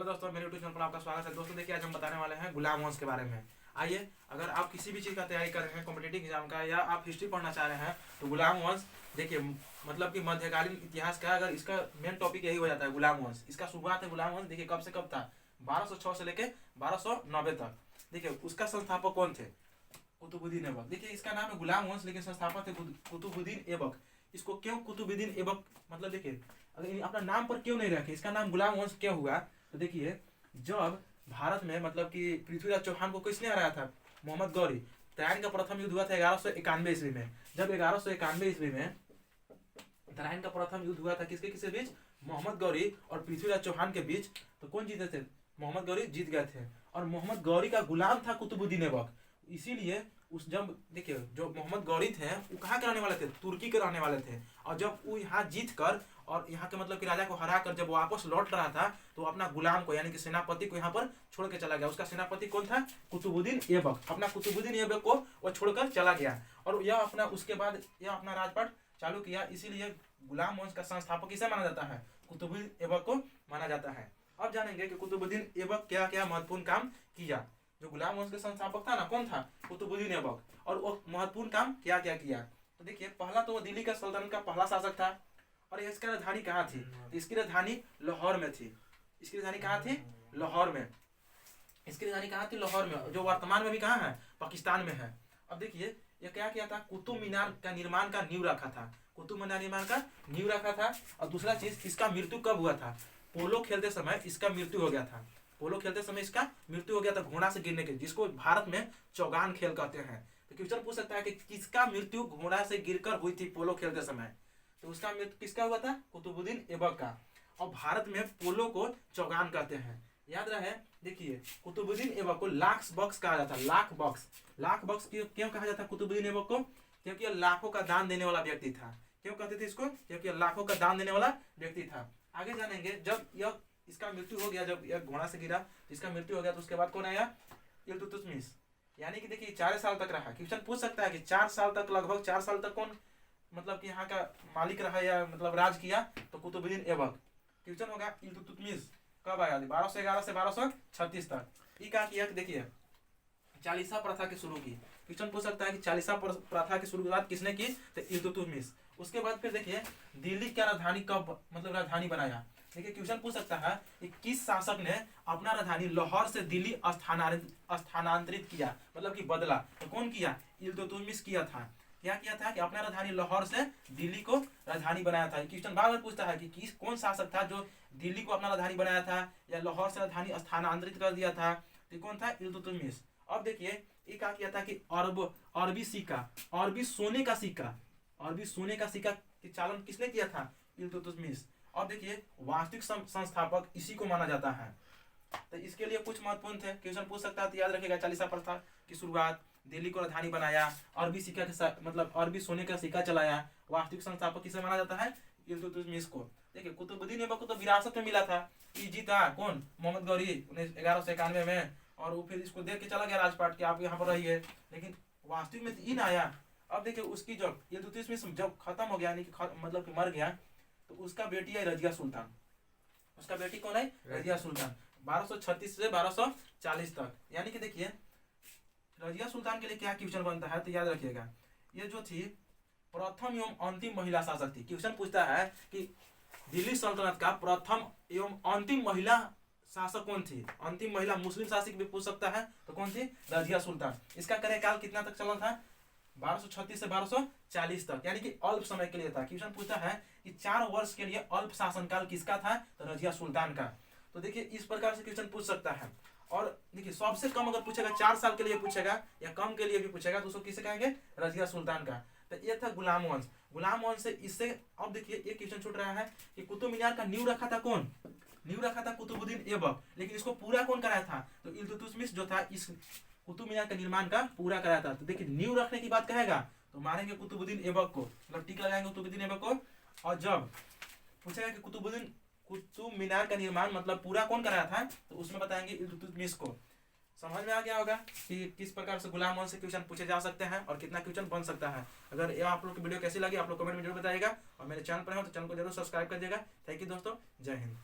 दोस्तों, मेरे YouTube channel पर आपका स्वागत है। दोस्तों देखिए, आज हम बताने वाले हैं गुलाम वंश के बारे में। आइए, अगर आप किसी भी चीज़ का तैयारी कर रहे हैं, कॉम्पिटिटिव एग्जाम का, या आप हिस्ट्री पढ़ना चाह रहे हैं, तो गुलाम वंश देखिए, मतलब कि मध्यकालीन इतिहास का अगर इसका मेन टॉपिक यही हो जाता है गुलाम वंश। इसका शुरुआत है गुलाम वंश, देखिए कब से कब था, 1206 से लेके 1290 तक। देखिए उसका संस्थापक कौन थे? कुतुबुद्दीन ऐबक। देखिए इसका नाम है गुलाम वंश, लेकिन संस्थापक थे कुतुबुद्दीन ऐबक। इसको क्यों कुतुबुद्दीन ऐबक, मतलब देखिए अगर अपना नाम पर क्यों नहीं रखे, इसका नाम गुलाम वंश क्यों हुआ? तो देखिए, जब भारत में मतलब कि पृथ्वीराज चौहान को किसने हराया था? मोहम्मद गौरी। तराइन का प्रथम युद्ध हुआ था 1191 ईस्वी में। जब 1191 ईस्वी में तराइन का प्रथम युद्ध हुआ था, किसके किसके बीच? मोहम्मद गौरी और पृथ्वीराज चौहान के बीच। तो कौन जीते थे? मोहम्मद गौरी जीत गए थे। और मोहम्मद गौरी का गुलाम था कुतुबुद्दीन ऐबक। इसीलिए उस जब देखिए, जो मोहम्मद गौरी थे वो कहाँ के रहने वाले थे? तुर्की के रहने वाले थे। और जब वो यहाँ जीत कर और यहाँ के मतलब कि राजा को हरा कर जब वापस लौट रहा था, तो अपना गुलाम को यानी कि सेनापति को यहाँ पर छोड़ के चला गया। उसका सेनापति कौन था? कुतुबुद्दीन ऐबक। अपना कुतुबुद्दीन ऐबक को वो छोड़कर चला गया और यह अपना उसके बाद यह अपना राजपाट चालू किया। इसीलिए गुलाम वंश का संस्थापक किसे माना जाता है? कुतुबुद्दीन ऐबक को माना जाता है। अब जानेंगे कि कुतुबुद्दीन ऐबक क्या क्या महत्वपूर्ण काम किया। जो गुलाम वंश का संस्थापक था ना, कौन था? कुतुबुद्दीन ऐबक। और वो महत्वपूर्ण काम क्या क्या किया? तो देखिए, पहला तो वो दिल्ली का सल्तनत का पहला शासक था। और इसकी राजधानी कहाँ थी? तो इसकी राजधानी लाहौर में थी। इसकी राजधानी कहाँ थी? लाहौर में। इसकी राजधानी कहाँ थी? लाहौर में, जो वर्तमान में भी कहाँ है? पाकिस्तान में है। अब देखिए, ये क्या किया था? कुतुब मीनार का निर्माण का नींव रखा था। कुतुब मीनार निर्माण का नींव रखा था। और दूसरा चीज, इसका मृत्यु कब हुआ था? पोलो खेलते समय इसका मृत्यु हो गया था। पोलो खेलते समय इसका मृत्यु हो गया था घोड़ा से गिरने के, जिसको भारत में चौगान खेल कहते हैं। तो क्वेश्चन पूछ सकता है कि किसका मृत्यु घोड़ा से गिरकर हुई थी पोलो खेलते समय? तो उसका मृत्यु किसका हुआ था? कुतुबुद्दीन ऐबक का। और भारत में पोलो को चौगान कहते हैं, याद रहे। देखिए, कुतुबुद्दीन ऐबक को लाख बक्स कहा जाता है। लाख बक्स। लाख बक्स क्यों कहा जाता है कुतुबुद्दीन ऐबक को? क्योंकि यह लाखों का दान देने वाला व्यक्ति था। क्यों कहते थे इसको? क्योंकि लाखों का दान देने वाला व्यक्ति था। आगे जानेंगे, जब यह इसका मृत्यु हो गया, जब यह घोड़ा से गिरा, इसका मृत्यु हो गया, तो उसके बाद कौन आया? इल्तुतमिश। यानी कि देखिए 4 साल तक रहा। क्वेश्चन पूछ सकता है कि 4 साल तक, लगभग 4 साल तक कौन मतलब कि यहाँ का मालिक रहा या मतलब राज किया? तो कुतुबुद्दीन ऐबक। क्वेश्चन होगा इल्तुतमिश कब आया? 1211 से 1236 तक। ये क्या किया? देखिए, चालीसा प्रथा की शुरू की। क्वेश्चन पूछ सकता है कि चालीसा प्रथा की शुरुआत किसने की? तो इल्तुतमिश। उसके बाद फिर देखिए, दिल्ली का राजधानी कब मतलब राजधानी बनाया? देखिए, क्वेश्चन पूछ सकता है कि किस शासक ने अपना राजधानी लाहौर से दिल्ली स्थानांतरित किया, मतलब कि बदला? तो कौन किया? इल्तुतमिश किया था। क्या किया था कि अपना राजधानी लाहौर से दिल्ली को राजधानी बनाया था। क्वेश्चन बार बार पूछता है कि किस कौन शासक था जो दिल्ली को अपना राजधानी बनाया था या लाहौर से राजधानी स्थानांतरित कर दिया था? तो कौन था? इल्तुतमिश। अब देखिए, ये क्या किया था कि अरबी सिक्का, अरबी सोने का सिक्का, अरबी सोने का सिक्का के चालन किसने किया था? इल्तुतमिश। और देखिए, वास्तविक संस्थापक इसी को माना जाता है। तो इसके लिए कुछ महत्वपूर्ण थे, क्वेश्चन पूछ सकता है, तो याद रखेगा। चालीसा प्रथा की शुरुआत, दिल्ली को राजधानी बनाया, अरबी सिक्का के साथ मतलब अरबी सोने का सिक्का चलाया। वास्तविक संस्थापक किसे माना जाता है? इल्तुतमिश को। देखिए, कुतुबुद्दीन ऐबक को तो विरासत में मिला था। ये जीता कौन? मोहम्मद गौरी 1191 में। और वो फिर इसको देख के चला गया राजपाट कि आप यहाँ पर रहिए, लेकिन वास्तविक में इन आया। अब देखिए, उसकी जब इल्तुतमिश जब खत्म हो गया, यानी कि मतलब कि मर गया, तो उसका बेटी है रजिया सुल्तान। उसका बेटी कौन है? रजिया सुल्तान। 1236 से 1240 तक। यानी कि देखिए, रजिया सुल्तान के लिए क्या क्वेश्चन बनता है, तो याद रखिएगा, ये जो थी प्रथम एवं अंतिम महिला शासक थी। क्वेश्चन पूछता है कि दिल्ली सल्तनत का प्रथम एवं अंतिम महिला शासक कौन थी? अंतिम महिला मुस्लिम शासक भी पूछ सकता है, तो कौन थी? रजिया सुल्तान। इसका कार्यकाल कितना तक चला था? 1236 से 1240 तक, यानी कि अल्प समय के लिए था। क्वेश्चन पूछता है कि 4 वर्ष के लिए अल्प शासनकाल किसका था? तो रजिया सुल्तान का। तो देखिए, इस प्रकार से क्वेश्चन पूछ सकता है। और देखिए, सबसे कम अगर पूछेगा 4 साल के लिए पूछेगा या कम के लिए भी पूछेगा, तो उसको किसे कहेंगे? रजिया सुल्तान का। तो ये था गुलाम वंश। गुलाम वंश से इससे अब देखिए एक क्वेश्चन छूट रहा है कि कुतुब मीनार का नींव रखा था कौन? नींव रखा था कुतुबुद्दीन ऐबक, लेकिन इसको पूरा कौन कराया था? तो इल्तुतमिश जो था इस कुतुब मीनार का निर्माण का पूरा कराया था। तो देखिए, नींव रखने की बात कहेगा तो मानेंगे कुतुबुद्दीन ऐबक को, मतलब टिक लगाएंगे कुतुबुद्दीन ऐबक को। और जब पूछेगा कि कुतुब मीनार का निर्माण मतलब पूरा कौन कराया था, तो उसमें बताएंगे इल्तुतमिश को। समझ में आ गया होगा कि किस प्रकार से गुलाम वंश से क्वेश्चन पूछे जा सकते हैं और कितना क्वेश्चन बन सकता है। अगर ये आप लोग की वीडियो कैसी लगी, आप लोग कमेंट में जरूर बताइएगा। और मेरे चैनल पर हो तो चैनल को जरूर सब्सक्राइब कर दिएगा। थैंक यू दोस्तों, जय हिंद।